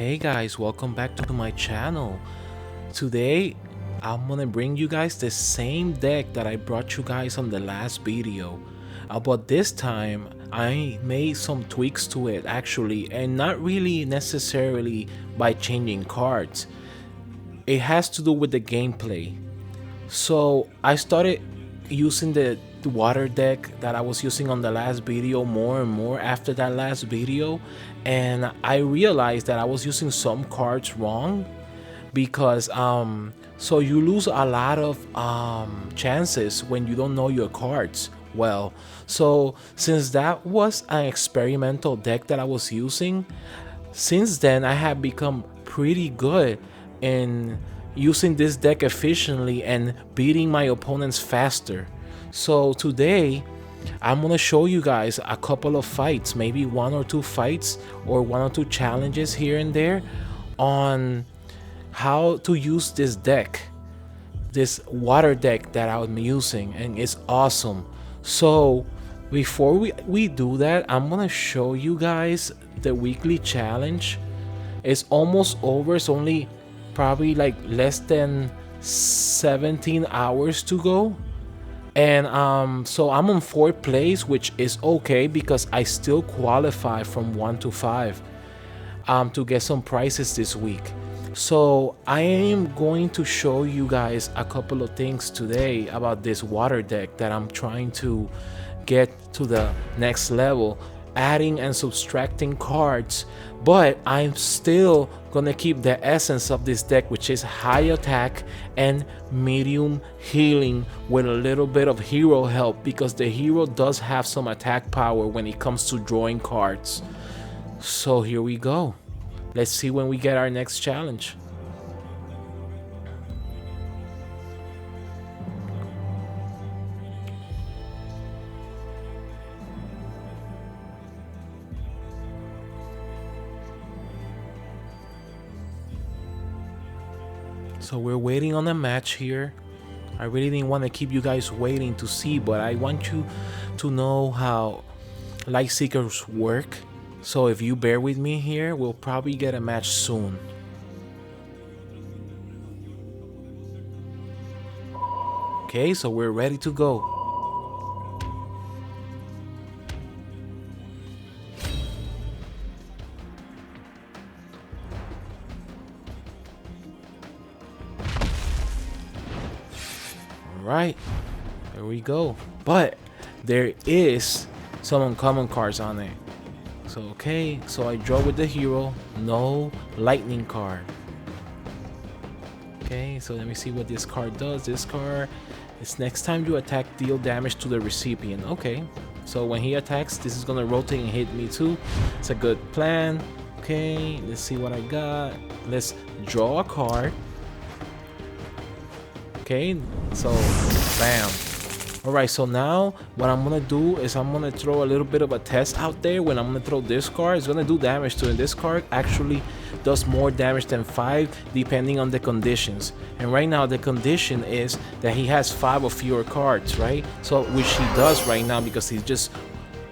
Hey guys, welcome back to my channel. Today, I'm gonna bring you guys the same deck that I brought you guys on the last video. But this time, I made some tweaks to it actually, and not really necessarily by changing cards. It has to do with the gameplay. So I started using the water deck that I was using on the last video more and more after that last video, and I realized that I was using some cards wrong because so you lose a lot of chances when you don't know your cards well. So since that was an experimental deck that I was using, since then I have become pretty good in using this deck efficiently and beating my opponents faster. So today I'm gonna show you guys a couple of fights, maybe one or two fights or one or two challenges here and there on how to use this deck, this water deck that I'm using, and it's awesome. So before we do that, I'm gonna show you guys the weekly challenge. It's almost over. It's only probably like less than 17 hours to go, and so I'm on 4th place, which is okay because I still qualify from 1 to 5 to get some prizes this week. So I am going to show you guys a couple of things today about this water deck that I'm trying to get to the next level, adding and subtracting cards, but I'm still gonna keep the essence of this deck, which is high attack and medium healing with a little bit of hero help, because the hero does have some attack power when it comes to drawing cards. So here we go. Let's see when we get our next challenge. So we're waiting on a match here. I really didn't want to keep you guys waiting to see, but I want you to know how Light Seekers work. So if you bear with me here, we'll probably get a match soon. Okay, so we're ready to go. Alright, there we go. But there is some uncommon cards on there. So okay, so I draw with the hero, no lightning card. Okay, so let me see what this card does. This card is next time you attack, deal damage to the recipient. Okay, so when he attacks, this is gonna rotate and hit me too. It's a good plan. Okay, let's see what I got. Let's draw a card. Okay, so bam. Alright, so now what I'm gonna do is I'm gonna throw a little bit of a test out there. When I'm gonna throw this card, it's gonna do damage to it. This card actually does more damage than 5 depending on the conditions. And right now the condition is that he has 5 or fewer cards, right? So which he does right now because he just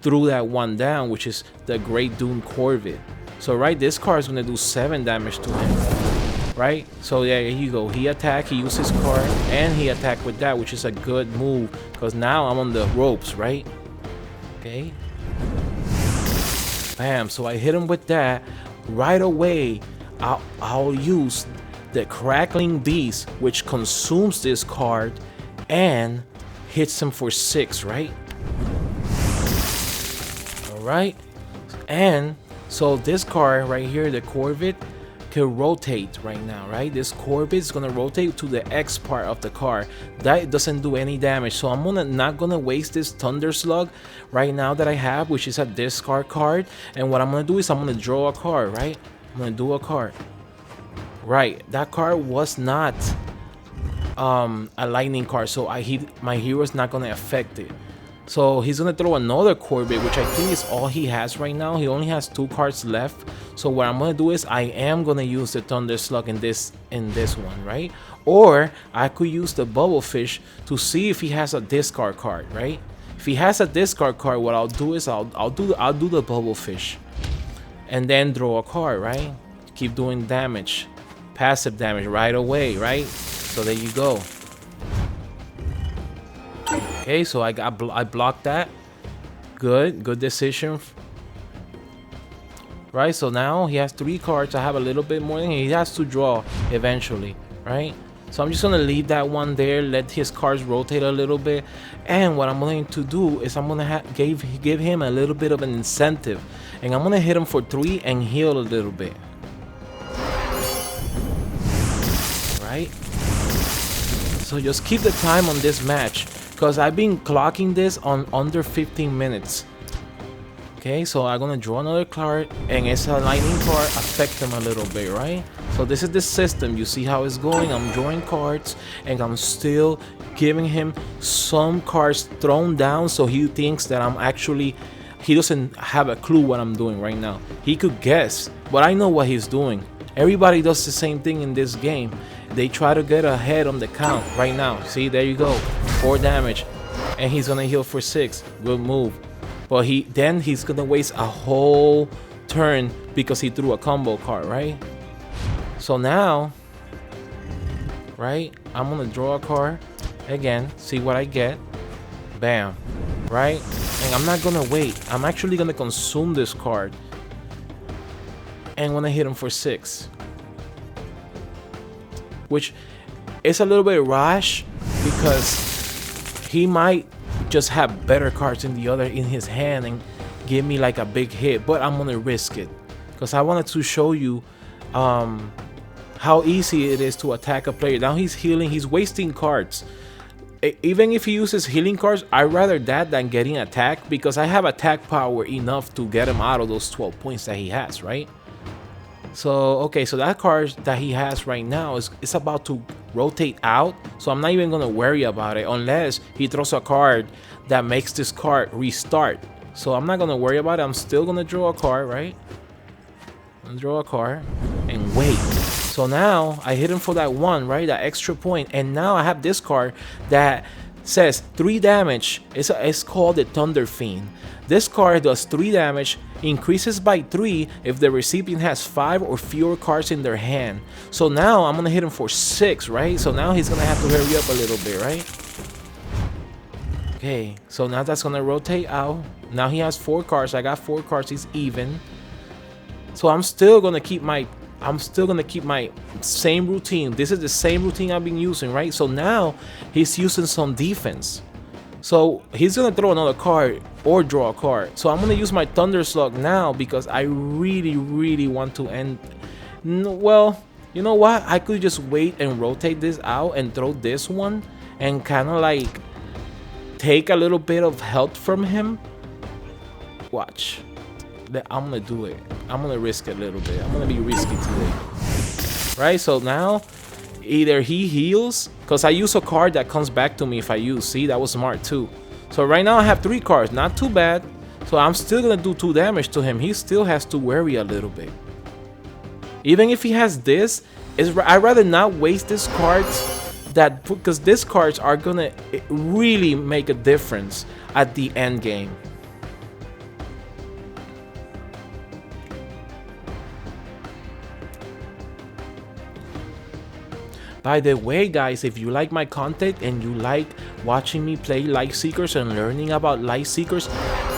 threw that one down, which is the Great Dune Corvid. So right, this card is gonna do 7 damage to him. Right, so yeah, here you go. He attacked, he used his card, and he attacked with that, which is a good move because now I'm on the ropes, right? Okay, bam. So I hit him with that. Right away, I'll use the Crackling Beast, which consumes this card and hits him for 6, right? All right, and so this card right here, the Corvid, can rotate right now, right? This Corvid is gonna rotate to the X part of the card. That doesn't do any damage, so I'm not gonna waste this Thunder Slug right now that I have, which is a discard card. And what I'm gonna do is I'm gonna draw a card, right? I'm gonna do a card. Right, that card was not a lightning card, so my hero is not gonna affect it. So he's gonna throw another Corvid, which I think is all he has right now. He only has 2 cards left. So what I'm gonna do is I am gonna use the Thunder Slug in this one, right? Or I could use the Bubblefish to see if he has a discard card, right? If he has a discard card, what I'll do is I'll do the Bubblefish, and then draw a card, right? keep doing damage, passive damage right away, right? So there you go. Okay, so I blocked that. Good decision. Right, so now he has 3 cards. I have a little bit more than he has to draw eventually, right? So I'm just gonna leave that one there, let his cards rotate a little bit, and what I'm going to do is I'm gonna give him a little bit of an incentive, and I'm gonna hit him for 3 and heal a little bit, right? So just keep the time on this match, because I've been clocking this on under 15 minutes. Okay, so I'm gonna draw another card, and it's a lightning card, affect him a little bit, right? So this is the system. You see how it's going. I'm drawing cards, and I'm still giving him some cards thrown down, so he thinks that he doesn't have a clue what I'm doing right now. He could guess, but I know what he's doing. Everybody does the same thing in this game. They try to get ahead on the count right now. See, there you go, 4 damage, and he's gonna heal for 6. Good move. But he's gonna waste a whole turn because he threw a combo card, right? So now, right, I'm gonna draw a card again, see what I get. Bam, right? And I'm not gonna wait. I'm actually gonna consume this card and when I hit him for 6, which is a little bit rash because he might just have better cards in his hand and give me like a big hit, but I'm gonna risk it because I wanted to show you how easy it is to attack a player. Now he's healing, he's wasting cards. Even if he uses healing cards, I'd rather that than getting attacked, because I have attack power enough to get him out of those 12 points that he has, right? So okay, so that card that he has right now is about to rotate out, so I'm not even gonna worry about it unless he throws a card that makes this card restart. So I'm not gonna worry about it. I'm still gonna draw a card, right? I'm gonna draw a card and wait. So now I hit him for that 1, right? That extra point, and now I have this card that says 3 damage. It's called the Thunder Fiend. This card does 3 damage, increases by 3 if the recipient has 5 or fewer cards in their hand. So now I'm gonna hit him for 6, right? So now he's gonna have to hurry up a little bit, right? Okay, so now that's gonna rotate out. Now he has 4 cards. I got 4 cards. He's even. So I'm still gonna keep my same routine. This is the same routine I've been using, right? So now he's using some defense. So he's gonna throw another card or draw a card. So I'm gonna use my Thunder Slug now because I really want to end. Well, you know what? I could just wait and rotate this out and throw this one and kind of like take a little bit of health from him. Watch. I'm gonna do it. I'm gonna risk it a little bit. I'm gonna be risky today. Right? So now either he heals, because I use a card that comes back to me if I use. See, that was smart too. So right now I have 3 cards, not too bad. So I'm still gonna do 2 damage to him. He still has to worry a little bit. Even if he has this, I'd rather not waste these cards, because these cards are gonna really make a difference at the end game. By the way, guys, if you like my content and you like watching me play Light Seekers and learning about Light Seekers,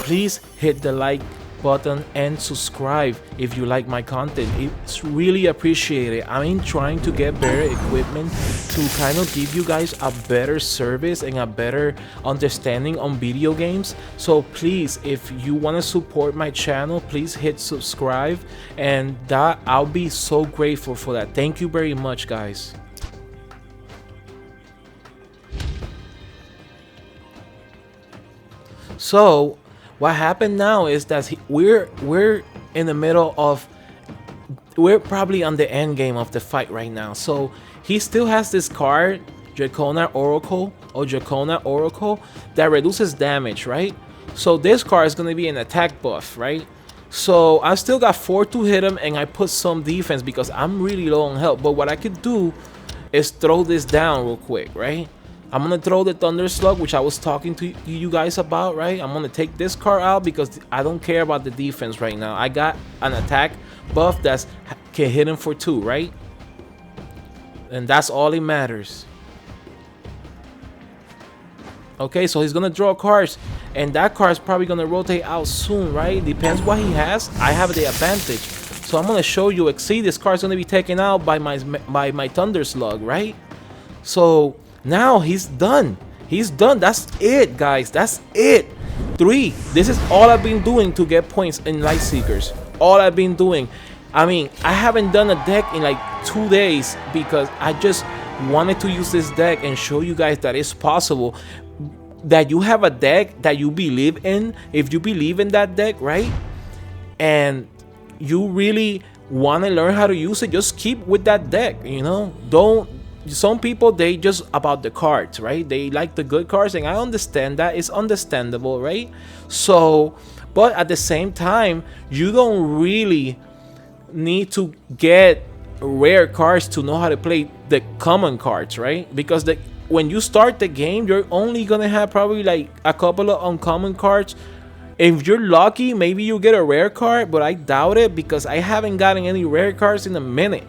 please hit the like button and subscribe if you like my content. It's really appreciated. I'm trying to get better equipment to kind of give you guys a better service and a better understanding on video games. So please, if you want to support my channel, please hit subscribe, and that I'll be so grateful for that. Thank you very much, guys. So what happened now is that we're in the middle of, we're probably on the end game of the fight right now. So he still has this card, Dracona Oracle that reduces damage, right? So this card is gonna be an attack buff, right? So I still got 4 to hit him, and I put some defense because I'm really low on health. But what I could do is throw this down real quick, right? I'm gonna throw the Thunder Slug, which I was talking to you guys about, right? I'm gonna take this card out because I don't care about the defense right now. I got an attack buff that's can hit him for 2, right? And that's all it matters. Okay, so he's gonna draw cards, and that card is probably gonna rotate out soon, right? Depends what he has. I have the advantage, so I'm gonna show you. See, this card's gonna be taken out by my Thunder Slug, right? So now he's done. He's done. That's it, guys. That's it. 3. This is all I've been doing to get points in Light Seekers. All I've been doing. I mean, I haven't done a deck in like 2 days because I just wanted to use this deck and show you guys that it's possible. That you have a deck that you believe in. If you believe in that deck, right? And you really want to learn how to use it, just keep with that deck, you know? Don't. Some people, they just about the cards, right? They like the good cards, and I understand that. It's understandable, right? So, but at the same time, you don't really need to get rare cards to know how to play the common cards, right? Because when you start the game, you're only gonna have probably like a couple of uncommon cards. If you're lucky, maybe you get a rare card, but I doubt it because I haven't gotten any rare cards in a minute.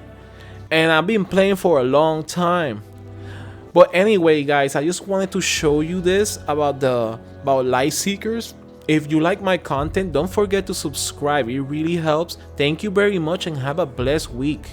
And I've been playing for a long time. But anyway, guys, I just wanted to show you this about Light Seekers. If you like my content, don't forget to subscribe. It really helps. Thank you very much and have a blessed week.